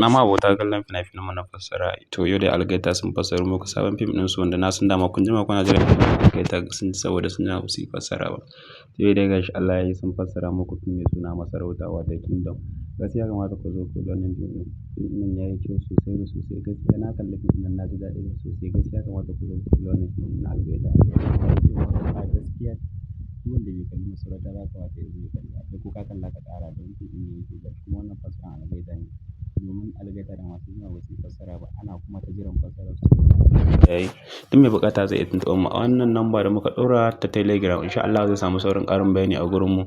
Na ma abota kallon fina-finan mu na fassara. To yau dai Algaita sun fassara muku sabon fim ɗinsu wanda na san dama kun jima kuna jiran Algaita saboda sun jima ba su yi fassara ba. To yau dai gashi Allah ya yi sun fassara muku fim mai suna Masarauta wato Kingdom. Gaskiya kamata ku zo ku ga wannan fim ɗin. Fim ɗin yayi kyau sosai da sosai. Gaskiya na kalli fim ɗin na ji daɗin shi sosai. Gaskiya kamata ku zo ku ga wannan fim ɗin na Algaita. A gaskiya duk wanda bai kalli Masarauta ba kamata ya zo ya kalla. Kai ko ka kalla ka ƙara don fim ɗin ne yake gashi kuma wannan fassarar Algaita ne. Domin Algaita da masu jima ba su yi fassara ba ana kuma ta jiran fassarar su. Yayi duk mai buƙata zai iya tuntuɓar mu a wannan namba da muka ɗora ta Telegram. In sha Allah zai samu saurin ƙarin bayani a gurin mu.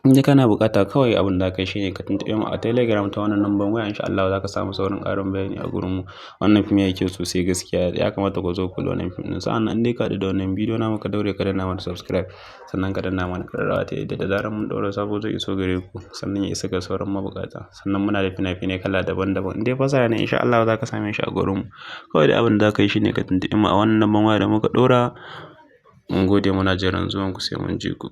In dai kana buƙata kawai abin da ka yi shine ka tuntuɓe mu a Telegram ta wannan namban waya in sha Allah za ka samu saurin ƙarin bayani a gurin mu. Wannan fim yayi kyau sosai gaskiya ya kamata ku zo ku ga wannan fim ɗin. Sa'an nan in dai ka haɗu da wannan bidiyo namu ka daure ka danna mana subscribe sannan ka danna mana ƙararrawa ta yadda da zarar mun ɗaura sabo zai iso gare ku sannan ya isa ga sauran mabuƙata. Sannan muna da fina-finai kala daban-daban. In dai fassara ne in sha Allah za ka same shi a gurin mu. Kawai dai abin da za ka yi shine ka tuntuɓe mu a wannan namban waya da muka ɗora. Mun gode muna jiran zuwan ku sai mun ji ku.